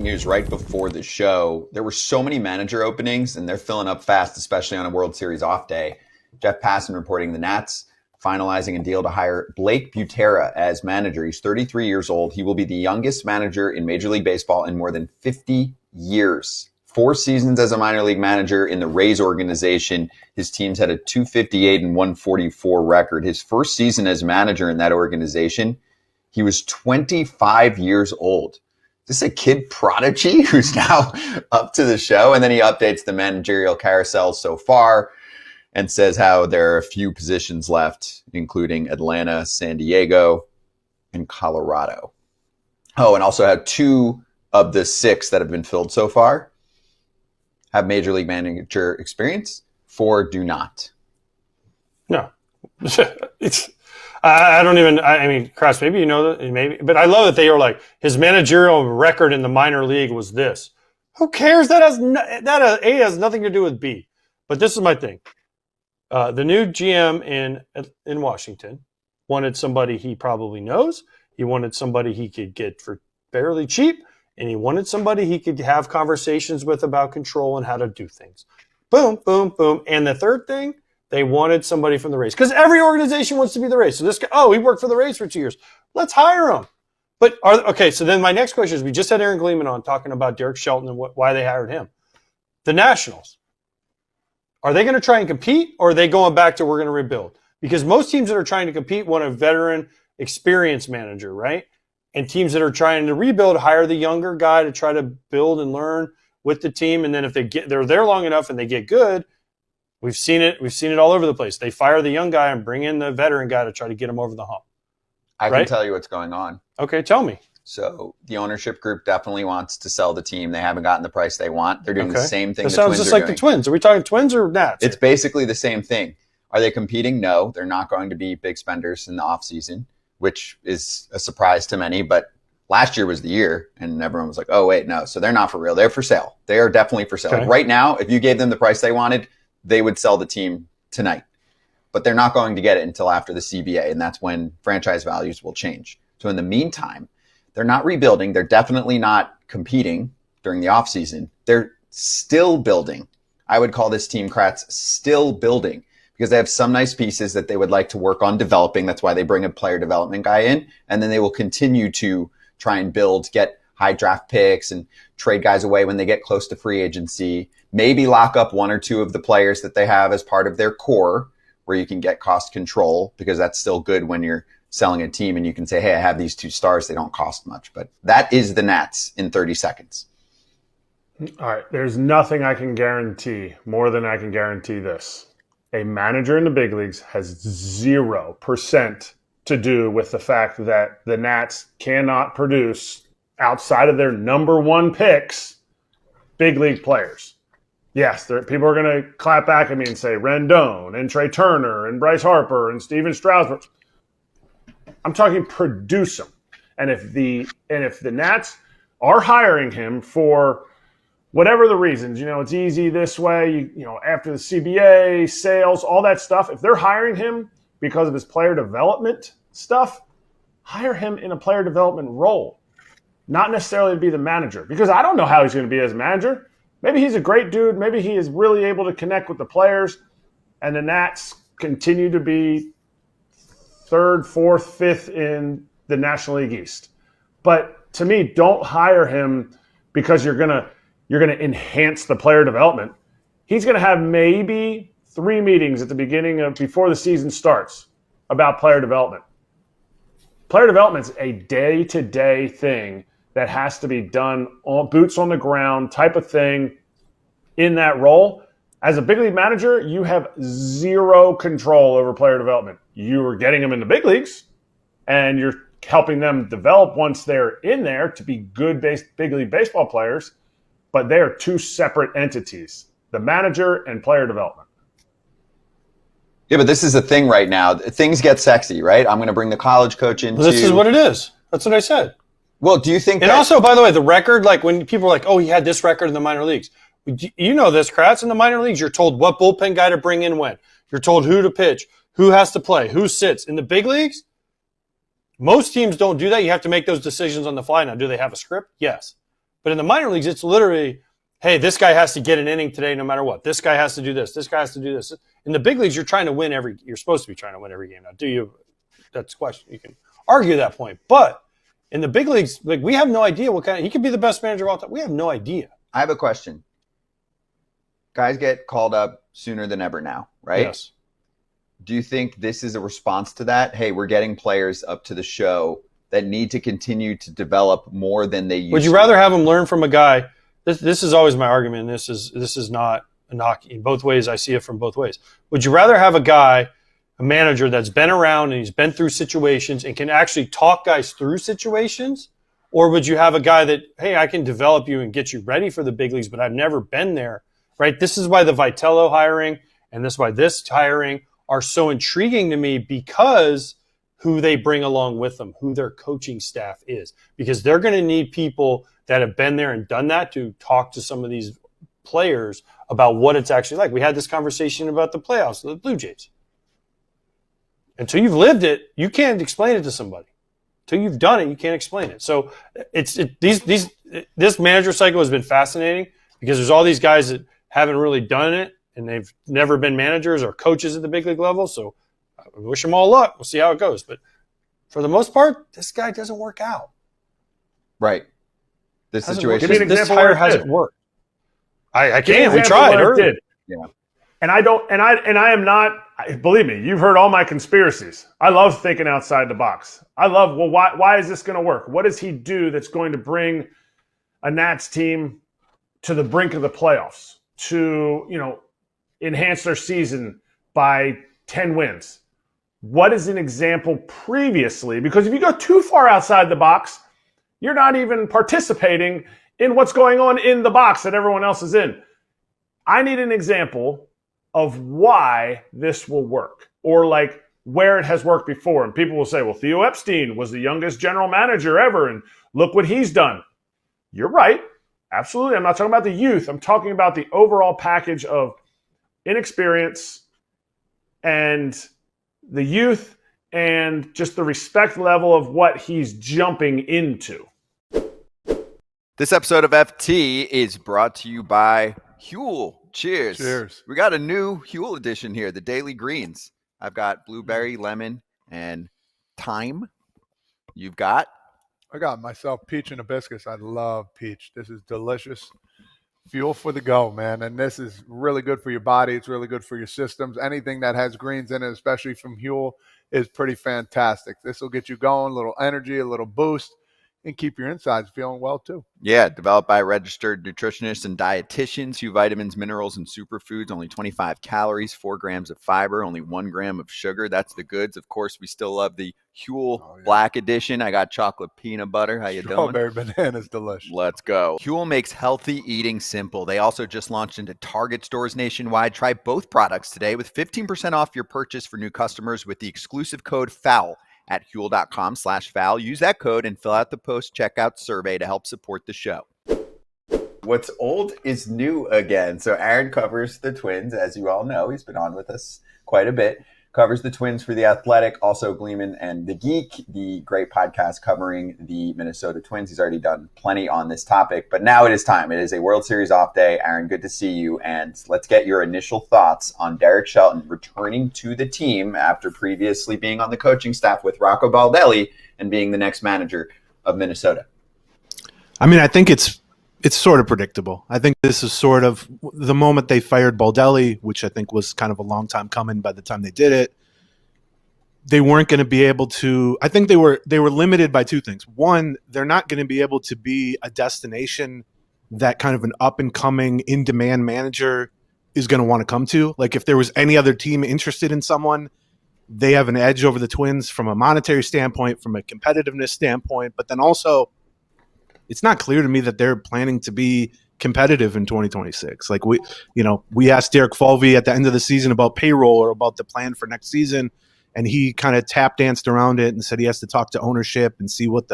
breaking news right before the show. There were so many manager openings, and they're filling up fast, especially on a World Series off day. Jeff Passan reporting the Nats finalizing a deal to hire Blake Butera as manager. He's 33 years old. He will be the youngest manager in Major League Baseball in more than 50 years. 4 seasons as a minor league manager in the Rays organization. His teams had a 258 and 144 record. His first season as manager in that organization, he was 25 years old. Is this a kid prodigy who's now up to the show? And then he updates the managerial carousel so far and says how there are a few positions left, including Atlanta, San Diego, and Colorado. Oh, and also had 2 of the 6 that have been filled so far have major league manager experience. 4 do not. No. I mean, Kratz, maybe you know that, maybe, but I love that they were like, his managerial record in the minor league was this. Who cares? That A has nothing to do with B. But this is my thing. The new GM in Washington wanted somebody he probably knows. He wanted somebody he could get for fairly cheap. And he wanted somebody he could have conversations with about control and how to do things. Boom, boom, boom. And the third thing, they wanted somebody from the Rays. Because every organization wants to be the Rays. So this guy, he worked for the Rays for 2 years. Let's hire him. But, so then my next question is, we just had Aaron Gleeman on talking about Derek Shelton and why they hired him. The Nationals, are they going to try and compete, or are they going back to we're going to rebuild? Because most teams that are trying to compete want a veteran, experienced manager, right? And teams that are trying to rebuild hire the younger guy to try to build and learn with the team. And then if they're there long enough and they get good, we've seen it all over the place. They fire the young guy and bring in the veteran guy to try to get him over the hump. I can tell you what's going on. Okay, tell me. So the ownership group definitely wants to sell the team. They haven't gotten the price they want. They're doing the same thing. That sounds just like the Twins. Are we talking Twins or Nats? It's basically the same thing. Are they competing? No, they're not going to be big spenders in the offseason, which is a surprise to many. But last year was the year, and everyone was like, oh, wait, no. So they're not for real. They're for sale. They are definitely for sale. Okay. Like right now, if you gave them the price they wanted, they would sell the team tonight. But they're not going to get it until after the CBA, and that's when franchise values will change. So in the meantime, they're not rebuilding. They're definitely not competing during the offseason. They're still building. I would call this team, Kratz, still building, because they have some nice pieces that they would like to work on developing. That's why they bring a player development guy in. And then they will continue to try and build, get high draft picks and trade guys away when they get close to free agency. Maybe lock up 1 or 2 of the players that they have as part of their core where you can get cost control, because that's still good when you're selling a team and you can say, hey, I have these 2 stars. They don't cost much. But that is the Nats in 30 seconds. All right. There's nothing I can guarantee more than I can guarantee this. A manager in the big leagues has 0% to do with the fact that the Nats cannot produce, outside of their number 1 picks, big league players. Yes, people are going to clap back at me and say Rendon and Trey Turner and Bryce Harper and Steven Strasburg. I'm talking produce them. And if the Nats are hiring him for whatever the reasons, it's easy this way, after the CBA, sales, all that stuff. If they're hiring him because of his player development stuff, hire him in a player development role, not necessarily to be the manager, because I don't know how he's going to be as a manager. Maybe he's a great dude. Maybe he is really able to connect with the players, and the Nats continue to be 3rd, 4th, 5th in the National League East. But to me, don't hire him because you're gonna enhance the player development. He's gonna have maybe 3 meetings at the beginning before the season starts about player development. Player development is a day-to-day thing that has to be done on boots on the ground type of thing in that role. As a big league manager, you have 0 control over player development. You are getting them in the big leagues, and you're helping them develop once they're in there to be good big league baseball players, but they are 2 separate entities, the manager and player development. Yeah, but this is the thing right now. Things get sexy, right? I'm going to bring the college coach into... This is what it is. That's what I said. Well, do you think And also, by the way, the record, like when people are like, oh, he had this record in the minor leagues. You know this, Kratz. In the minor leagues, you're told what bullpen guy to bring in when. You're told who to pitch, who has to play, who sits. In the big leagues, most teams don't do that. You have to make those decisions on the fly. Now, do they have a script? Yes. But in the minor leagues, it's literally, hey, this guy has to get an inning today no matter what. This guy has to do this. This guy has to do this. In the big leagues, you're supposed to be trying to win every game. Now, do you? That's the question. You can argue that point. But in the big leagues, like, we have no idea he could be the best manager of all time. We have no idea. I have a question. Guys get called up sooner than ever now, right? Yes. Do you think this is a response to that? Hey, we're getting players up to the show that need to continue to develop more than they used to. Would you rather have them learn from a guy? This is always my argument. This is not a knock. In both ways, I see it from both ways. Would you rather have a manager that's been around and he's been through situations and can actually talk guys through situations? Or would you have a guy that, hey, I can develop you and get you ready for the big leagues, but I've never been there, right? This is why the Vitello hiring and this is why this hiring are so intriguing to me, because who they bring along with them, who their coaching staff is, because they're going to need people that have been there and done that to talk to some of these players about what it's actually like. We had this conversation about the playoffs, the Blue Jays. Until you've lived it, you can't explain it to somebody. Until you've done it, you can't explain it. So this manager cycle has been fascinating, because there's all these guys that haven't really done it and they've never been managers or coaches at the big league level. So I wish them all luck. We'll see how it goes. But for the most part, this guy doesn't work out. Right. This situation. Give me an This example hire where it hasn't did. worked. I Give me an can't. We example tried where it early. did. Yeah. And I am not, believe me, you've heard all my conspiracies. I love thinking outside the box. I love, well, why is this going to work? What does he do that's going to bring a Nats team to the brink of the playoffs, to, enhance their season by 10 wins? What is an example previously? Because if you go too far outside the box, you're not even participating in what's going on in the box that everyone else is in. I need an example of why this will work, or like where it has worked before. And people will say, well, Theo Epstein was the youngest general manager ever, and look what he's done. You're right. Absolutely. I'm not talking about the youth. I'm talking about the overall package of inexperience and the youth and just the respect level of what he's jumping into. This episode of FT is brought to you by Huel. Cheers. Cheers. We got a new Huel edition here, the Daily Greens. I've got blueberry, lemon, and thyme. You've got? I got myself peach and hibiscus. I love peach. This is delicious. Fuel for the go, man. And this is really good for your body. It's really good for your systems. Anything that has greens in it, especially from Huel, is pretty fantastic. This will get you going, a little energy, a little boost, and keep your insides feeling well too. Yeah, developed by registered nutritionists and dietitians. Huel vitamins, minerals, and superfoods. Only 25 calories, 4 grams of fiber, only 1 gram of sugar. That's the goods. Of course, we still love the Huel Black Edition. I got chocolate peanut butter. How you doing? Strawberry banana is delicious. Let's go. Huel makes healthy eating simple. They also just launched into Target stores nationwide. Try both products today with 15% off your purchase for new customers with the exclusive code FOUL at Huel.com/foul. Use that code and fill out the post-checkout survey to help support the show. What's old is new again. So Aaron covers the Twins, as you all know. He's been on with us quite a bit. Covers the Twins for The Athletic, also Gleeman and The Geek, the great podcast covering the Minnesota Twins. He's already done plenty on this topic, but now it is time. It is a World Series off day. Aaron, good to see you, and let's get your initial thoughts on Derek Shelton returning to the team after previously being on the coaching staff with Rocco Baldelli and being the next manager of Minnesota. I mean, I think it's sort of predictable. I think this is sort of the moment they fired Baldelli, which I think was kind of a long time coming by the time they did it. They weren't going to be able to – I think they were limited by two things. One, they're not going to be able to be a destination that kind of an up-and-coming, in-demand manager is going to want to come to. Like if there was any other team interested in someone, they have an edge over the Twins from a monetary standpoint, from a competitiveness standpoint, but then also – it's not clear to me that they're planning to be competitive in 2026. Like we asked Derek Falvey at the end of the season about payroll or about the plan for next season, and he kind of tap danced around it and said he has to talk to ownership and see what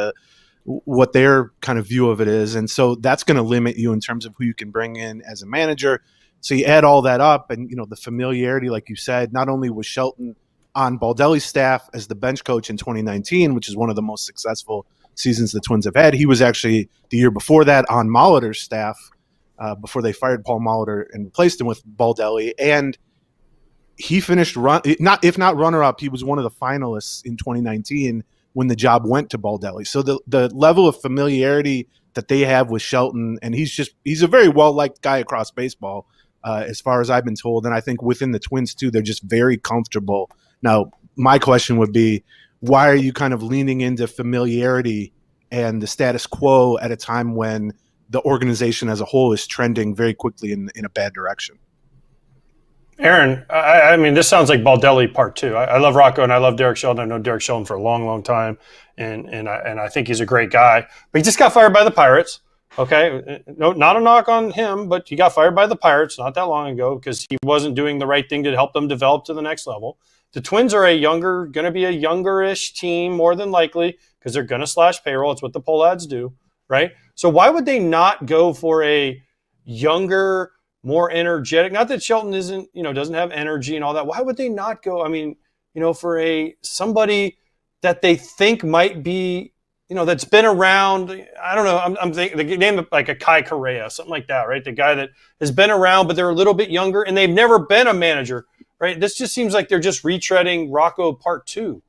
their kind of view of it is. And so that's going to limit you in terms of who you can bring in as a manager. So you add all that up, and the familiarity, like you said, not only was Shelton on Baldelli's staff as the bench coach in 2019, which is one of the most successful seasons the Twins have had. He was actually the year before that on Molitor's staff before they fired Paul Molitor and replaced him with Baldelli. And he finished if not runner-up, he was one of the finalists in 2019 when the job went to Baldelli. So the level of familiarity that they have with Shelton, and he's a very well-liked guy across baseball, as far as I've been told. And I think within the Twins too, they're just very comfortable. Now, my question would be, why are you kind of leaning into familiarity and the status quo at a time when the organization as a whole is trending very quickly in a bad direction? Aaron, I mean, this sounds like Baldelli part two. I love Rocco and I love Derek Shelton. I've known Derek Shelton for a long, long time, and I think he's a great guy. But he just got fired by the Pirates. Okay, no, not a knock on him, but he got fired by the Pirates not that long ago because he wasn't doing the right thing to help them develop to the next level. The Twins are going to be a younger-ish team more than likely because they're going to slash payroll. It's what the poll ads do, right? So why would they not go for a younger, more energetic? Not that Shelton doesn't have energy and all that. Why would they not go? I mean, for somebody that they think might be, that's been around. I don't know. I'm thinking the name like a Kai Correa, something like that, right? The guy that has been around, but they're a little bit younger and they've never been a manager. Right, this just seems like they're just retreading Rocco Part 2.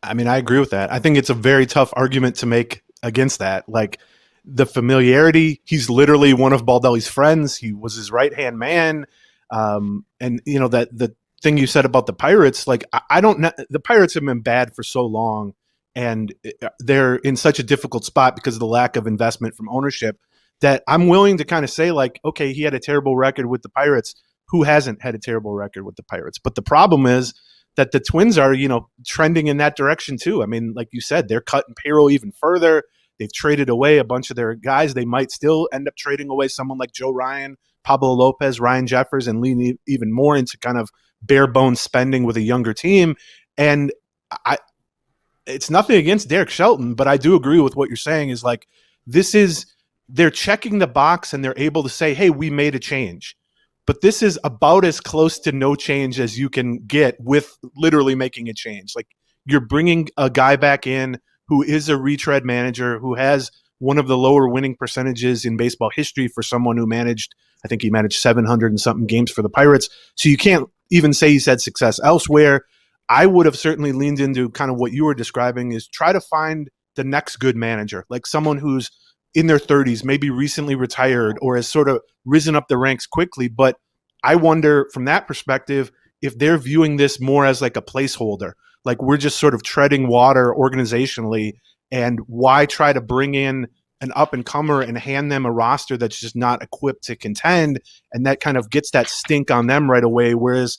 I mean, I agree with that. I think it's a very tough argument to make against that. Like the familiarity, he's literally one of Baldelli's friends. He was his right-hand man. And that the thing you said about the Pirates, like I don't know, the Pirates have been bad for so long, and they're in such a difficult spot because of the lack of investment from ownership that I'm willing to kind of say, like, okay, he had a terrible record with the Pirates. Who hasn't had a terrible record with the Pirates? But the problem is that the Twins are, trending in that direction too. I mean, like you said, they're cutting payroll even further. They've traded away a bunch of their guys. They might still end up trading away someone like Joe Ryan, Pablo López, Ryan Jeffers, and lean even more into kind of bare bones spending with a younger team. And it's nothing against Derek Shelton, but I do agree with what you're saying is like, they're checking the box and they're able to say, hey, we made a change. But this is about as close to no change as you can get with literally making a change. Like you're bringing a guy back in who is a retread manager, who has one of the lower winning percentages in baseball history for someone who I think he managed 700 and something games for the Pirates. So you can't even say he's had success elsewhere. I would have certainly leaned into kind of what you were describing is try to find the next good manager, like someone who's in their 30s, maybe recently retired or has sort of risen up the ranks quickly. But I wonder from that perspective, if they're viewing this more as like a placeholder, like we're just sort of treading water organizationally, and why try to bring in an up and comer and hand them a roster that's just not equipped to contend. And that kind of gets that stink on them right away. Whereas,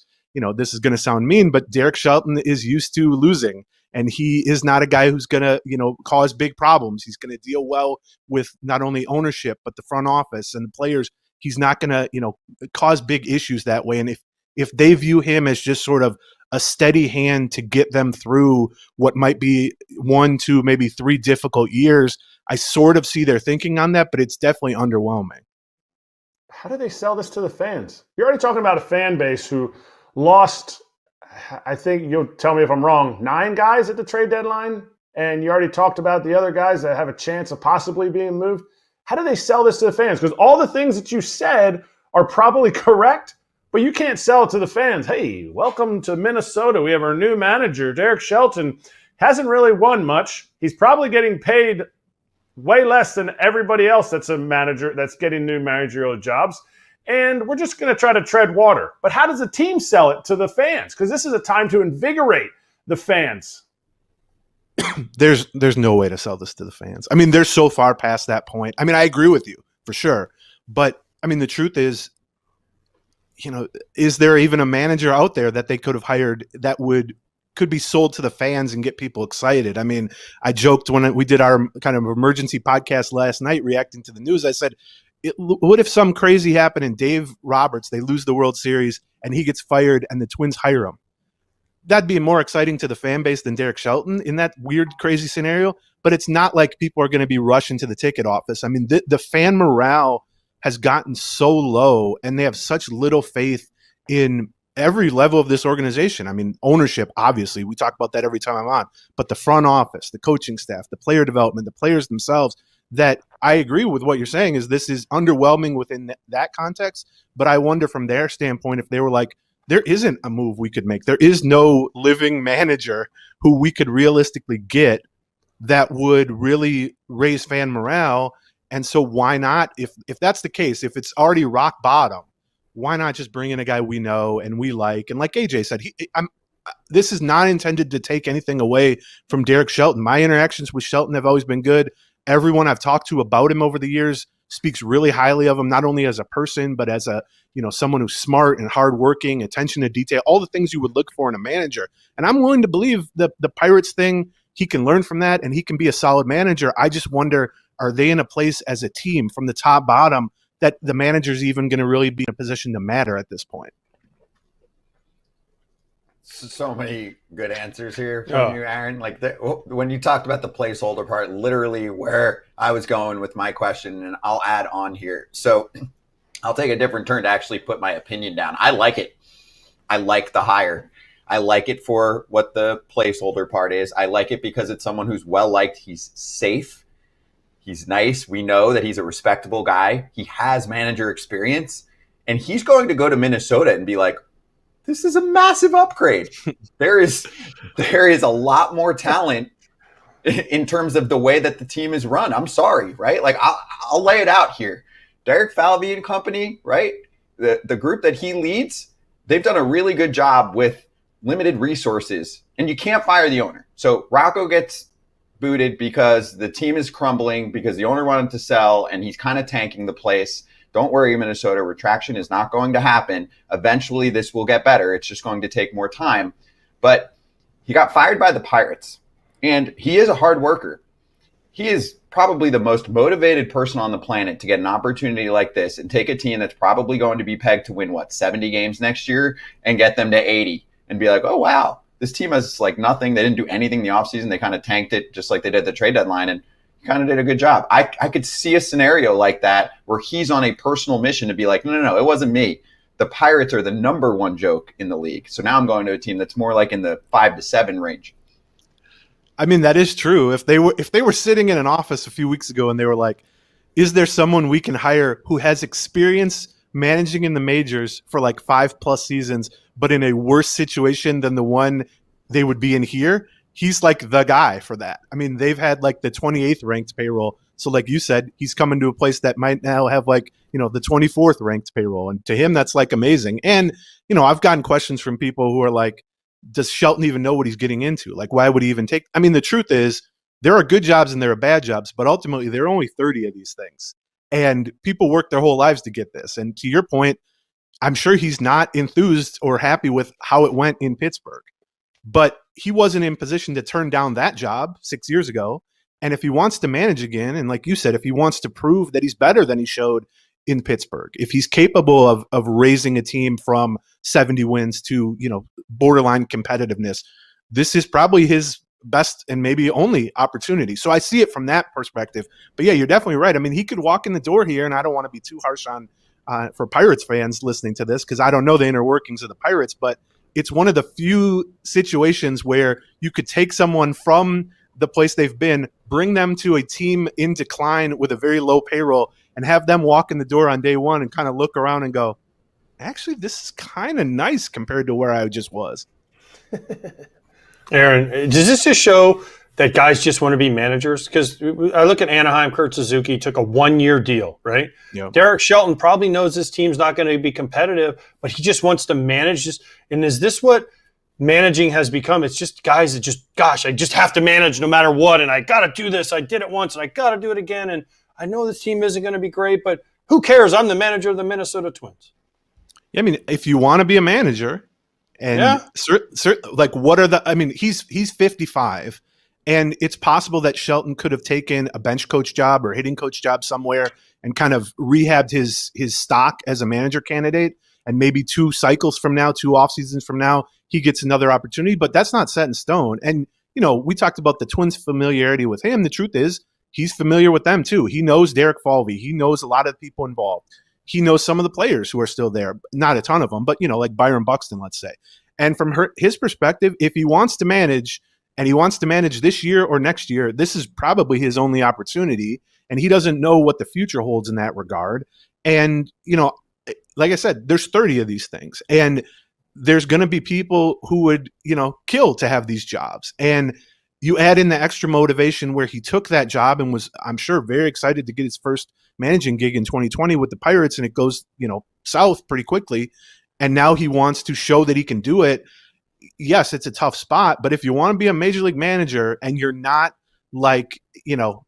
this is going to sound mean, but Derek Shelton is used to losing. And he is not a guy who's going to, cause big problems. He's going to deal well with not only ownership, but the front office and the players. He's not going to, cause big issues that way. And if they view him as just sort of a steady hand to get them through what might be 1, 2, maybe 3 difficult years, I sort of see their thinking on that, but it's definitely underwhelming. How do they sell this to the fans? You're already talking about a fan base who lost, I think you'll tell me if I'm wrong, 9 guys at the trade deadline, and you already talked about the other guys that have a chance of possibly being moved. How do they sell this to the fans? Because all the things that you said are probably correct, but you can't sell it to the fans. Hey, welcome to Minnesota. We have our new manager, Derek Shelton. Hasn't really won much. He's probably getting paid way less than everybody else that's a manager that's getting new managerial jobs. And we're just going to try to tread water. But how does a team sell it to the fans? Because this is a time to invigorate the fans. There's no way to sell this to the fans. I mean, they're so far past that point. I mean, I agree with you for sure. But I mean, the truth is, is there even a manager out there that they could have hired that could be sold to the fans and get people excited? I mean, I joked when we did our kind of emergency podcast last night reacting to the news. I said, what if some crazy happened and Dave Roberts, they lose the World Series and he gets fired and the Twins hire him? That'd be more exciting to the fan base than Derek Shelton in that weird, crazy scenario. But it's not like people are going to be rushing to the ticket office. I mean, the fan morale has gotten so low and they have such little faith in every level of this organization. I mean, ownership, obviously, we talk about that every time I'm on, but the front office, the coaching staff, the player development, the players themselves, that I agree with what you're saying is this is underwhelming within that context. But I wonder from their standpoint, if they were like, there isn't a move we could make. There is no living manager who we could realistically get that would really raise fan morale. And so why not, if that's the case, if it's already rock bottom, why not just bring in a guy we know and we like? And like AJ said, this is not intended to take anything away from Derek Shelton. My interactions with Shelton have always been good. Everyone I've talked to about him over the years speaks really highly of him, not only as a person, but as someone who's smart and hardworking, attention to detail, all the things you would look for in a manager. And I'm willing to believe the Pirates thing, he can learn from that and he can be a solid manager. I just wonder, are they in a place as a team from the top bottom that the manager's even going to really be in a position to matter at this point? So many good answers here from you, Aaron. Like when you talked about the placeholder part, literally where I was going with my question, and I'll add on here. So I'll take a different turn to actually put my opinion down. I like it. I like the hire. I like it for what the placeholder part is. I like it because it's someone who's well-liked. He's safe. He's nice. We know that he's a respectable guy. He has manager experience. And he's going to go to Minnesota and be like, this is a massive upgrade. There is a lot more talent in terms of the way that the team is run. I'm sorry, right? Like I'll lay it out here. Derek Falvey and company, right? The group that he leads, they've done a really good job with limited resources, and you can't fire the owner. So Rocco gets booted because the team is crumbling, because the owner wanted to sell, and he's kind of tanking the place. Don't worry, Minnesota, retraction is not going to happen. Eventually, this will get better. It's just going to take more time. But he got fired by the Pirates, and he is a hard worker. He is probably the most motivated person on the planet to get an opportunity like this and take a team that's probably going to be pegged to win, 70 games next year and get them to 80 and be like, oh, wow, this team has like nothing. They didn't do anything in the offseason. They kind of tanked it just like they did at the trade deadline, and kind of did a good job. I could see a scenario like that where he's on a personal mission to be like, no, it wasn't me. The Pirates are the number one joke in the league. So now I'm going to a team that's more like in the 5 to 7 range. I mean, that is true. If they were sitting in an office a few weeks ago and they were like, is there someone we can hire who has experience managing in the majors for like 5+ seasons, but in a worse situation than the one they would be in here? He's like the guy for that. I mean, they've had like the 28th ranked payroll. So like you said, he's coming to a place that might now have like, the 24th ranked payroll. And to him, that's like amazing. And, I've gotten questions from people who are like, does Shelton even know what he's getting into? Like, why would he even take? I mean, the truth is there are good jobs and there are bad jobs, but ultimately there are only 30 of these things. And people work their whole lives to get this. And to your point, I'm sure he's not enthused or happy with how it went in Pittsburgh. But he wasn't in position to turn down that job 6 years ago. And if he wants to manage again, and like you said, if he wants to prove that he's better than he showed in Pittsburgh, if he's capable of raising a team from 70 wins to, borderline competitiveness, this is probably his best and maybe only opportunity. So I see it from that perspective. But yeah, you're definitely right. I mean, he could walk in the door here, and I don't want to be too harsh on for Pirates fans listening to this because I don't know the inner workings of the Pirates, but it's one of the few situations where you could take someone from the place they've been, bring them to a team in decline with a very low payroll, and have them walk in the door on day one and kind of look around and go, actually, this is kind of nice compared to where I just was. Aaron, does this just show that guys just want to be managers? Because I look at Anaheim, Kurt Suzuki took a 1-year deal, right? Yep. Derek Shelton probably knows this team's not going to be competitive, but he just wants to manage this. And is this what managing has become? It's just guys that just, I just have to manage no matter what, and I got to do this. I did it once, and I got to do it again, and I know this team isn't going to be great, but who cares? I'm the manager of the Minnesota Twins. Yeah, I mean, if you want to be a manager, and like what are the? I mean, he's 55. And it's possible that Shelton could have taken a bench coach job or hitting coach job somewhere and kind of rehabbed his stock as a manager candidate. And maybe 2 cycles from now, 2 off seasons from now, he gets another opportunity. But that's not set in stone. And, we talked about the Twins' familiarity with him. The truth is he's familiar with them too. He knows Derek Falvey. He knows a lot of people involved. he knows some of the players who are still there, not a ton of them, but like Byron Buxton, let's say. And from his perspective, if he wants to manage and he wants to manage this year or next year, this is probably his only opportunity. And he doesn't know what the future holds in that regard. And, like I said, there's 30 of these things. And there's going to be people who would, kill to have these jobs. And you add in the extra motivation where he took that job and was, I'm sure, very excited to get his first managing gig in 2020 with the Pirates, and it goes, south pretty quickly. And now he wants to show that he can do it. Yes, it's a tough spot, but if you want to be a major league manager and you're not like,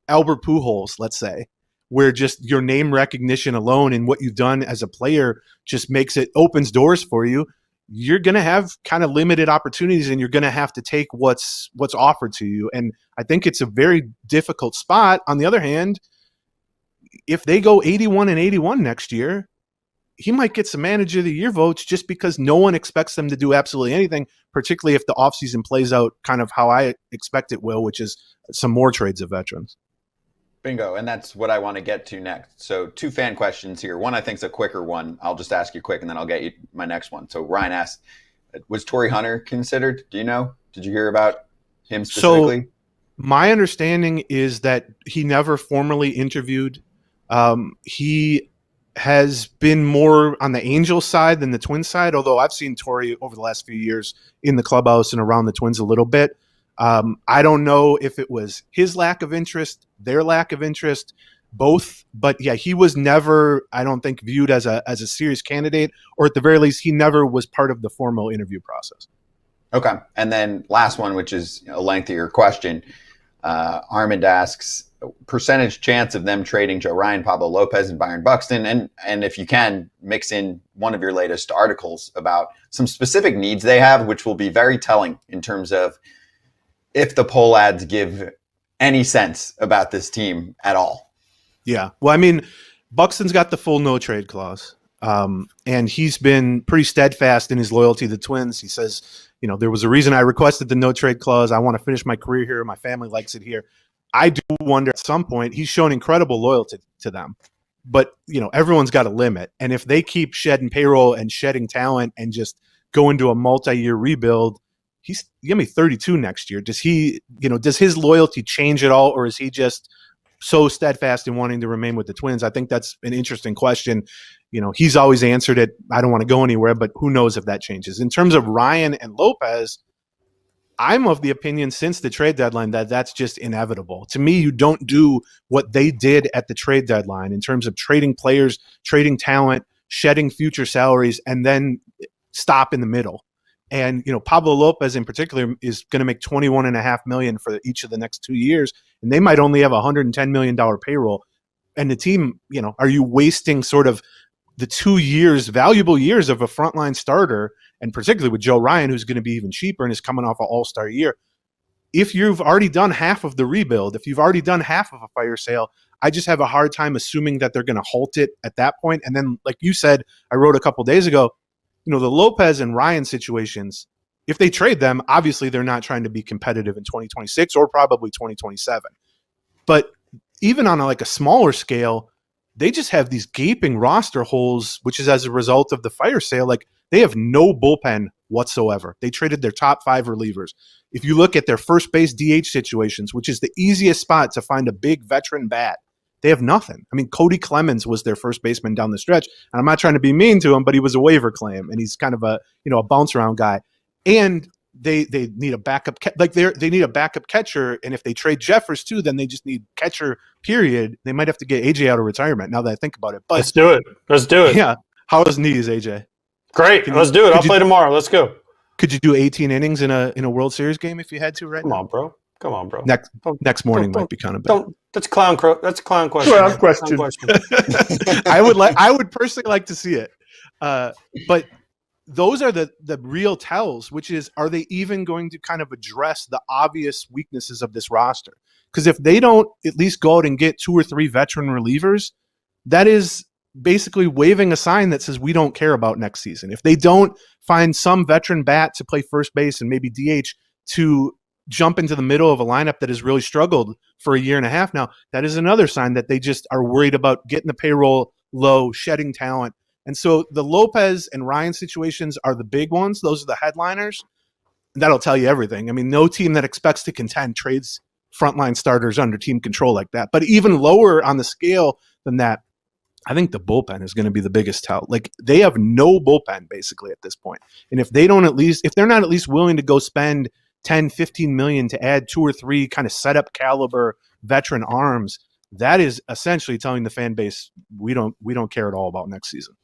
Albert Pujols, let's say, where just your name recognition alone and what you've done as a player just opens doors for you, you're going to have kind of limited opportunities, and you're going to have to take what's offered to you. And I think it's a very difficult spot. On the other hand, if they go 81-81 next year, he might get some manager of the year votes just because no one expects them to do absolutely anything, particularly if the offseason plays out kind of how I expect it will, which is some more trades of veterans. Bingo. And that's what I want to get to next. So 2 fan questions here. One I think is a quicker one. I'll just ask you quick and then I'll get you my next one. So Ryan asked, was Torrey Hunter considered? Do you know? Did you hear about him specifically? So my understanding is that he never formally interviewed. He has been more on the Angels side than the Twins side, although I've seen Torrey over the last few years in the clubhouse and around the Twins a little bit. I don't know if it was his lack of interest, their lack of interest, both. But yeah, he was never, I don't think, viewed as a serious candidate, or at the very least, he never was part of the formal interview process. Okay. And then last one, which is a lengthier question. Armand asks, percentage chance of them trading Joe Ryan, Pablo López, and Byron Buxton, and if you can, mix in one of your latest articles about some specific needs they have, which will be very telling in terms of if the poll ads give any sense about this team at all. Yeah. Well, I mean, Buxton's got the full no trade clause, and he's been pretty steadfast in his loyalty to the Twins. He says, there was a reason I requested the no trade clause. I want to finish my career here. My family likes it here. I do wonder at some point, he's shown incredible loyalty to them, but everyone's got a limit. And if they keep shedding payroll and shedding talent and just go into a multi-year rebuild, he's going to be 32 next year. Does he, does his loyalty change at all? Or is he just so steadfast in wanting to remain with the Twins? I think that's an interesting question. He's always answered it, I don't want to go anywhere, but who knows if that changes. In terms of Ryan and Lopez, I'm of the opinion since the trade deadline that that's just inevitable. To me, you don't do what they did at the trade deadline in terms of trading players, trading talent, shedding future salaries, and then stop in the middle. And, Pablo Lopez in particular is going to make $21.5 million for each of the next 2 years, and they might only have a $110 million payroll. And the team, are you wasting sort of the 2 years, valuable years of a frontline starter, and particularly with Joe Ryan, who's going to be even cheaper and is coming off an all-star year? If you've already done half of the rebuild, if you've already done half of a fire sale, I just have a hard time assuming that they're going to halt it at that point. And then, like you said, I wrote a couple days ago, the Lopez and Ryan situations, if they trade them, obviously they're not trying to be competitive in 2026 or probably 2027. But even on a smaller scale, they just have these gaping roster holes, which is as a result of the fire sale. Like, they have no bullpen whatsoever. They traded their top 5 relievers. If you look at their first base DH situations, which is the easiest spot to find a big veteran bat, they have nothing. I mean, Cody Clemens was their first baseman down the stretch, and I'm not trying to be mean to him, but he was a waiver claim, and he's kind of a bounce around guy. And they need a backup, they need a backup catcher, and if they trade Jeffers too, then they just need catcher. Period. They might have to get AJ out of retirement. Now that I think about it, but let's do it. Yeah, how is knees, AJ? Great, let's do it. I'll play tomorrow. Let's go. Could you do 18 innings in a World Series game if you had to? Right? Come on, bro. Next morning might be kind of bad. That's a clown question. Clown question. I would personally like to see it, but those are the real tells, which is, are they even going to kind of address the obvious weaknesses of this roster? Because if they don't at least go out and get 2 or 3 veteran relievers, that is basically waving a sign that says we don't care about next season. If they don't find some veteran bat to play first base and maybe DH to jump into the middle of a lineup that has really struggled for a year and a half now, that is another sign that they just are worried about getting the payroll low, shedding talent. And so the Lopez and Ryan situations are the big ones. Those are the headliners. That'll tell you everything. I mean, no team that expects to contend trades frontline starters under team control like that. But even lower on the scale than that, I think the bullpen is going to be the biggest tell. Like, they have no bullpen basically at this point. And if they're not at least willing to go spend 10, 15 million to add 2 or 3 kind of setup caliber veteran arms, that is essentially telling the fan base we don't care at all about next season.